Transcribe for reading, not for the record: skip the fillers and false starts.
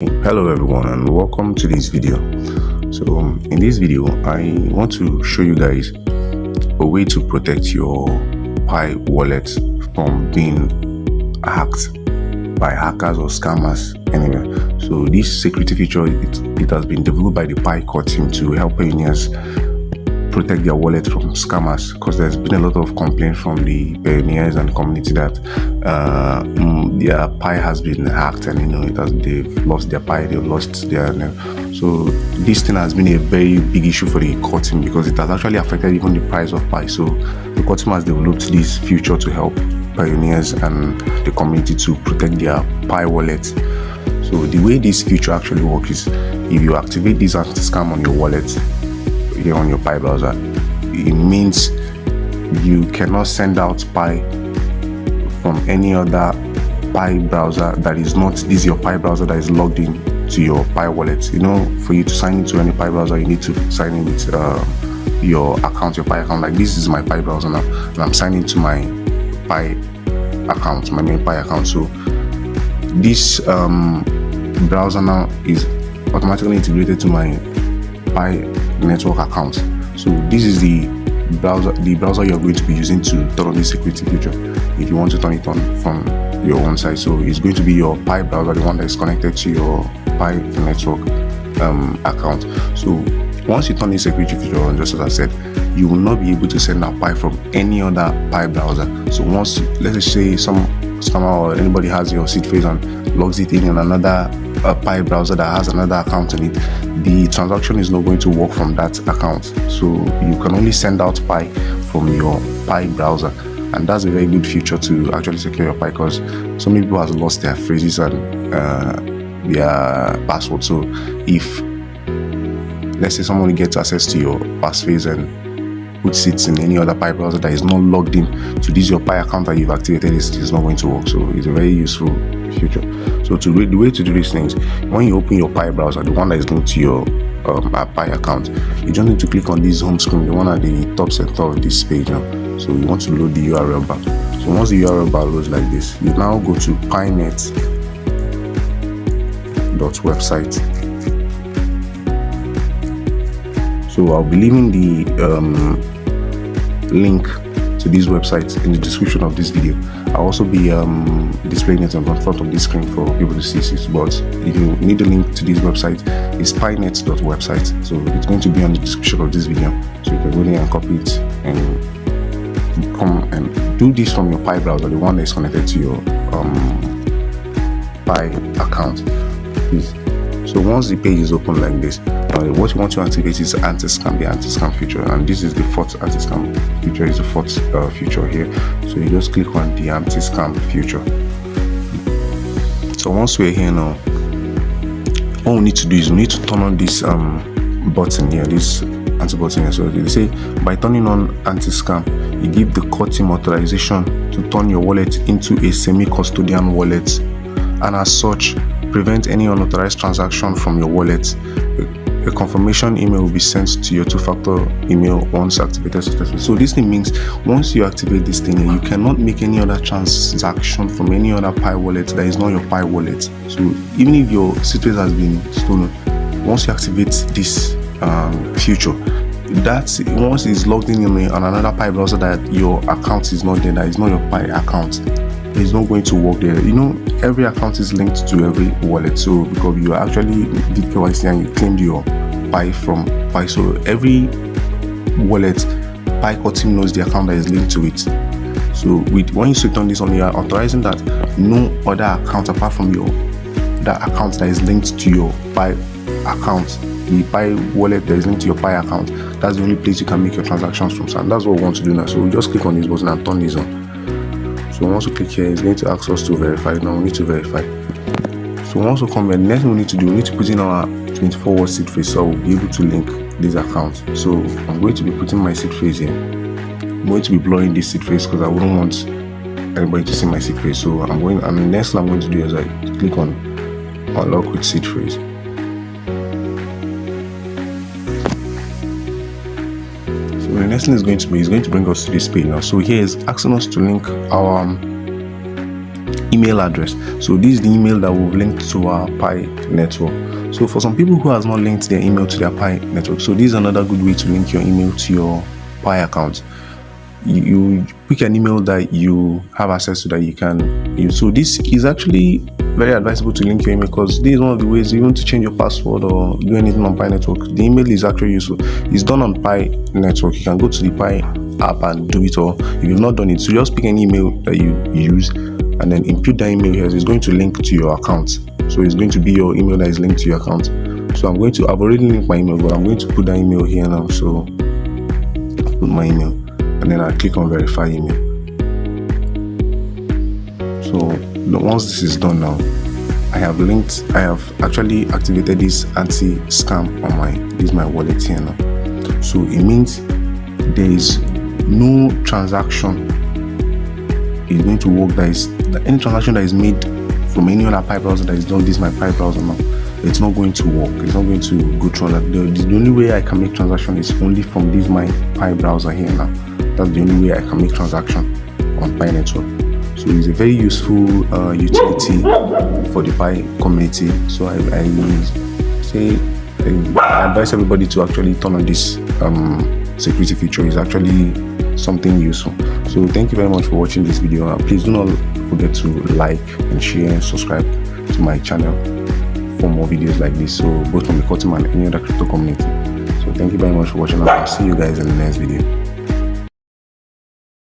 Hello everyone and welcome to this video. So in this video I want to show you guys a way to protect your Pi wallet from being hacked by hackers or scammers anyway. So this security feature it has been developed by the Pi core team to help pioneers protect their wallet from scammers, because there's been a lot of complaints from the pioneers and the community that their Pi has been hacked, and they've lost their Pi, they've lost their so this thing has been a very big issue for the core team because it has actually affected even the price of Pi. So the core team has developed this feature to help pioneers and the community to protect their Pi wallet. So the way this feature actually works is, if you activate this anti-scam on your wallet here on your Pi browser, it means you cannot send out Pi from any other Pi browser that is not this your Pi browser that is logged in to your Pi wallet. For you to sign into any Pi browser, you need to sign in with your account, your Pi account. Like this is my Pi browser now, and I'm signing to my Pi account, my main Pi account. So this browser now is automatically integrated to my Pi network account. So this is the browser you're going to be using to turn on this security feature if you want to turn it on from your own side. So it's going to be your Pi browser, the one that is connected to your Pi network account. So once you turn this security feature on, just as I said, you will not be able to send out Pi from any other Pi browser. So once, let's say some scammer or anybody has your seed phrase and logs it in another Pi browser that has another account in it, the transaction is not going to work from that account. So you can only send out Pi from your Pi browser, and that's a very good feature to actually secure your Pi, because so many people have lost their phrases and their password. So if, let's say, someone gets access to your passphrase and puts it in any other Pi browser that is not logged in to this your Pi account that you've activated, it's not going to work. So it's a very useful feature. So the way to do these things, when you open your Pi browser, the one that is linked to your Pi account, you just need to click on this home screen, the one at the top center of this page now. So you want to load the URL bar. So once the URL bar loads like this, you now go to pinet.website. So I'll be leaving the link to this website in the description of this video. I'll also be displaying it on front of this screen for people to see. But if you need a link to this website, it's pinet.website. So it's going to be on the description of this video. So you can go there and copy it and come and do this from your Pi browser, the one that is connected to your Pi account, please. So once the page is open like this, what you want to activate is the anti-scam feature, and this is the fourth anti-scam feature, is the fourth feature here. So you just click on the anti-scam feature. So once we're here now, all we need to do is we need to turn on this button here, this anti-button here. So they say by turning on anti-scam, you give the core team authorization to turn your wallet into a semi-custodian wallet, and as such prevent any unauthorized transaction from your wallet. A confirmation email will be sent to your two-factor email once activated successfully. So this thing means once you activate this thing, you cannot make any other transaction from any other Pi wallet that is not your Pi wallet. So even if your secret has been stolen, once you activate this feature, that once it's logged in on another Pi browser that your account is not there, that is not your Pi account, it's not going to work there. Every account is linked to every wallet. So because you actually did KYC and you claimed your Pi from Pi, so every wallet, Pi core team knows the account that is linked to it. So when you switch on this, you are authorizing that no other account apart from that account that is linked to your Pi account, the Pi wallet that is linked to your Pi account, that's the only place you can make your transactions from. And that's what we want to do now. So we just click on this button and turn this on. So once we click here, it's going to ask us to verify. Now we need to verify. So once we come here, the next thing we need to do, we need to put in our 24-word seed phrase, so we'll be able to link this account. So I'm going to be putting my seed phrase here. I'm going to be blurring this seed phrase because I wouldn't want anybody to see my seed phrase. So the next thing I'm going to do is I click on unlock with seed phrase. So the next thing is going to bring us to this page now. So here is asking us to link our email address. So this is the email that we've linked to our Pi network. So for some people who has not linked their email to their Pi network, so this is another good way to link your email to your Pi account. You pick an email that you have access to that you can use. So this is actually very advisable to link your email, because this is one of the ways you want to change your password or do anything on Pi network. The email is actually useful. It's done on Pi network. You can go to the Pi app and do it, or if you've not done it, so just pick an email that you use and then input that email here. It's going to link to your account. So it's going to be your email that is linked to your account. So I've already linked my email, but I'm going to put that email here now. So I'll put my email and then I click on verify email. So once this is done now, I have actually activated this anti-scam on this is my wallet here now. So it means there is no transaction is going to work. Any transaction that is made from any other Pi browser that is done, this is my Pi browser now, it's not going to work. It's not going to go through that. The only way I can make transaction is only from this my Pi browser here now. That's the only way I can make transaction on Pi network. So it's a very useful utility for the Pi community. So I advise everybody to actually turn on this security feature. Is actually something useful. So thank you very much for watching this video. Please do not forget to like and share and subscribe to my channel for more videos like this, so both from the crypto and any other crypto community. So thank you very much for watching, and I'll see you guys in the next video.